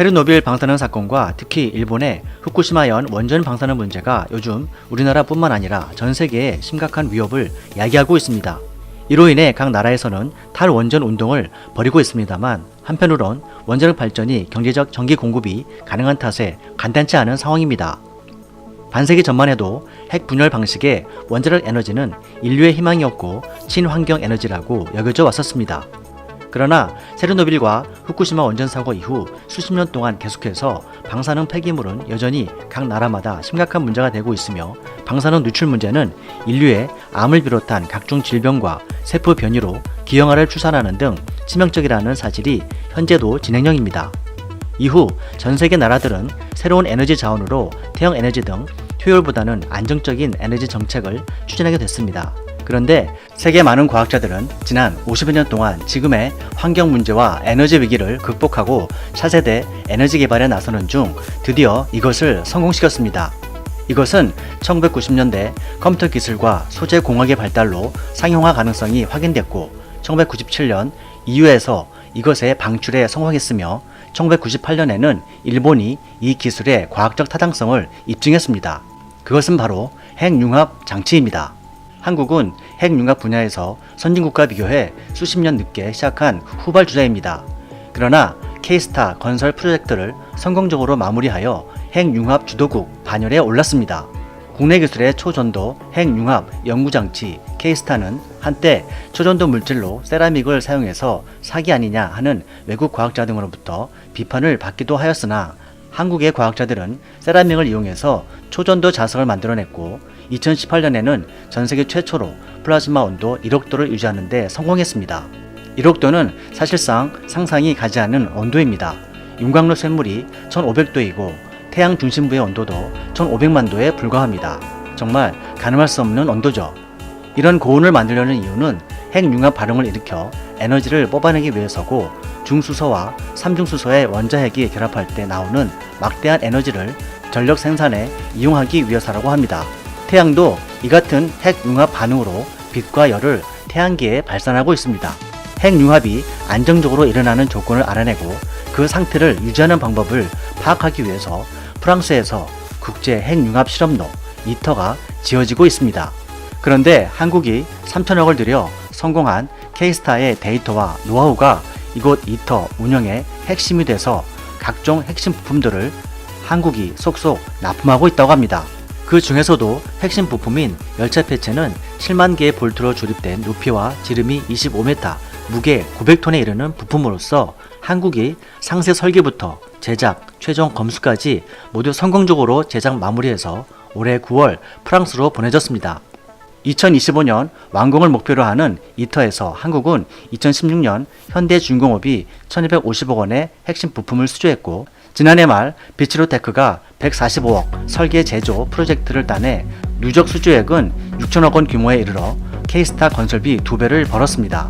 체르노빌 방사능 사건과 특히 일본의 후쿠시마현 원전 방사능 문제가 요즘 우리나라뿐만 아니라 전 세계에 심각한 위협을 야기하고 있습니다. 이로 인해 각 나라에서는 탈원전 운동을 벌이고 있습니다만 한편으론 원자력 발전이 경제적 전기 공급이 가능한 탓에 간단치 않은 상황입니다. 반세기 전만 해도 핵 분열 방식의 원자력 에너지는 인류의 희망이었고 친환경 에너지라고 여겨져 왔었습니다. 그러나 체르노빌과 후쿠시마 원전 사고 이후 수십 년 동안 계속해서 방사능 폐기물은 여전히 각 나라마다 심각한 문제가 되고 있으며 방사능 누출 문제는 인류의 암을 비롯한 각종 질병과 세포 변이로 기형아를 출산하는 등 치명적이라는 사실이 현재도 진행형입니다. 이후 전 세계 나라들은 새로운 에너지 자원으로 태형 에너지 등 효율보다는 안정적인 에너지 정책을 추진하게 됐습니다. 그런데 세계 많은 과학자들은 지난 50여 년 동안 지금의 환경 문제와 에너지 위기를 극복하고 차세대 에너지 개발에 나서는 중 드디어 이것을 성공시켰습니다. 이것은 1990년대 컴퓨터 기술과 소재 공학의 발달로 상용화 가능성이 확인됐고 1997년 EU에서 이것의 방출에 성공했으며 1998년에는 일본이 이 기술의 과학적 타당성을 입증했습니다. 그것은 바로 핵융합 장치입니다. 한국은 핵융합 분야에서 선진국과 비교해 수십 년 늦게 시작한 후발주자입니다. 그러나 K-스타 건설 프로젝트를 성공적으로 마무리하여 핵융합 주도국 반열에 올랐습니다. 국내 기술의 초전도 핵융합 연구장치 K-스타는 한때 초전도 물질로 세라믹을 사용해서 사기 아니냐 하는 외국 과학자 등으로부터 비판을 받기도 하였으나 한국의 과학자들은 세라믹을 이용해서 초전도 자석을 만들어냈고 2018년에는 전세계 최초로 플라즈마 온도 1억도를 유지하는 데 성공했습니다. 1억도는 사실상 상상이 가지 않는 온도입니다. 윤곽로 쇳물이 1500도이고 태양 중심부의 온도도 1500만도에 불과합니다. 정말 가늠할 수 없는 온도죠. 이런 고온을 만들려는 이유는 핵융합 반응을 일으켜 에너지를 뽑아내기 위해서고 중수소와 삼중수소의 원자핵이 결합할 때 나오는 막대한 에너지를 전력 생산에 이용하기 위해서라고 합니다. 태양도 이 같은 핵융합 반응으로 빛과 열을 태양계에 발산하고 있습니다. 핵융합이 안정적으로 일어나는 조건을 알아내고 그 상태를 유지하는 방법을 파악하기 위해서 프랑스에서 국제 핵융합 실험로 이터가 지어지고 있습니다. 그런데 한국이 3천억을 들여 성공한 K-스타의 데이터와 노하우가 이곳 이터 운영의 핵심이 돼서 각종 핵심 부품들을 한국이 속속 납품하고 있다고 합니다. 그 중에서도 핵심 부품인 열차 폐체는 7만 개의 볼트로 조립된 높이와 지름이 25m, 무게 900톤에 이르는 부품으로서 한국이 상세 설계부터 제작, 최종 검수까지 모두 성공적으로 제작 마무리해서 올해 9월 프랑스로 보내졌습니다. 2025년 완공을 목표로 하는 이터에서 한국은 2016년 현대중공업이 1250억 원의 핵심 부품을 수주했고 지난해 말 비츠로테크가 145억 설계 제조 프로젝트를 따내 누적 수주액은 6천억 원 규모에 이르러 K-스타 건설비 2배를 벌었습니다.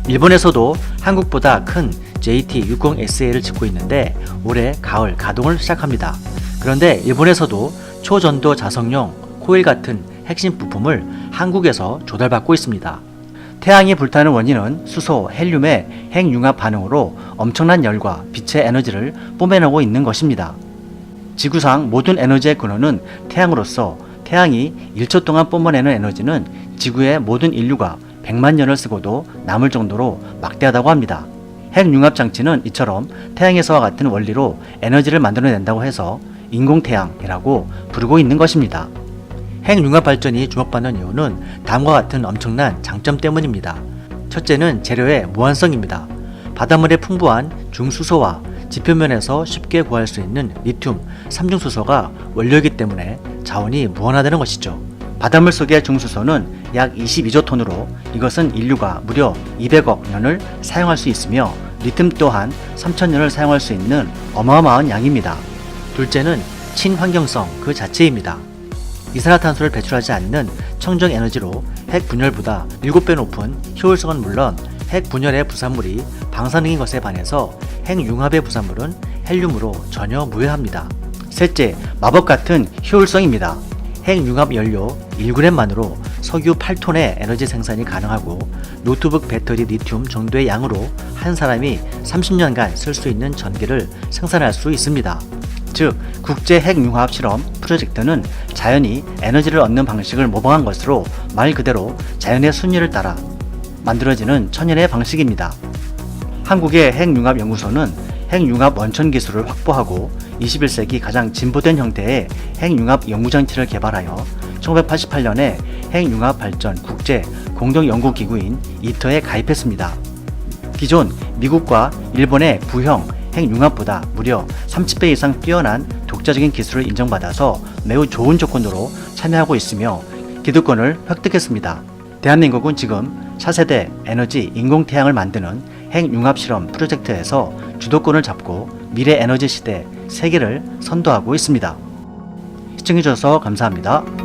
일본에서도 한국보다 큰 JT60SA를 짓고 있는데 올해 가을 가동을 시작합니다. 그런데 일본에서도 초전도 자석용 코일 같은 핵심 부품을 한국에서 조달받고 있습니다. 태양이 불타는 원인은 수소, 헬륨의 핵융합 반응으로 엄청난 열과 빛의 에너지를 뿜어내고 있는 것입니다. 지구상 모든 에너지의 근원은 태양으로서 태양이 1초 동안 뿜어내는 에너지는 지구의 모든 인류가 100만 년을 쓰고도 남을 정도로 막대하다고 합니다. 핵융합 장치는 이처럼 태양에서와 같은 원리로 에너지를 만들어낸다고 해서 인공태양이라고 부르고 있는 것입니다. 핵융합 발전이 주목받는 이유는 다음과 같은 엄청난 장점 때문입니다. 첫째는 재료의 무한성입니다. 바닷물의 풍부한 중수소와 지표면에서 쉽게 구할 수 있는 리튬, 삼중수소가 원료이기 때문에 자원이 무한하다는 것이죠. 바닷물 속의 중수소는 약 22조 톤으로 이것은 인류가 무려 200억 년을 사용할 수 있으며 리튬 또한 3000년을 사용할 수 있는 어마어마한 양입니다. 둘째는 친환경성 그 자체입니다. 이산화탄소를 배출하지 않는 청정 에너지로 핵 분열보다 7배 높은 효율성은 물론 핵 분열의 부산물이 방사능인 것에 반해서 핵융합의 부산물은 헬륨으로 전혀 무해합니다. 셋째, 마법 같은 효율성입니다. 핵융합 연료 1g만으로 석유 8톤의 에너지 생산이 가능하고 노트북 배터리 리튬 정도의 양으로 한 사람이 30년간 쓸 수 있는 전기를 생산할 수 있습니다. 즉, 국제 핵융합 실험 프로젝트는 자연이 에너지를 얻는 방식을 모방한 것으로 말 그대로 자연의 순리를 따라 만들어지는 천연의 방식입니다. 한국의 핵융합연구소는 핵융합 원천 기술을 확보하고 21세기 가장 진보된 형태의 핵융합 연구장치를 개발하여 1988년에 핵융합 발전 국제 공동연구기구인 이터에 가입했습니다. 기존 미국과 일본의 구형 핵융합보다 무려 30배 이상 뛰어난 독자적인 기술을 인정받아서 매우 좋은 조건으로 참여하고 있으며 기득권을 획득했습니다. 대한민국은 지금 차세대 에너지 인공태양을 만드는 핵융합 실험 프로젝트에서 주도권을 잡고 미래 에너지 시대 세계를 선도하고 있습니다. 시청해주셔서 감사합니다.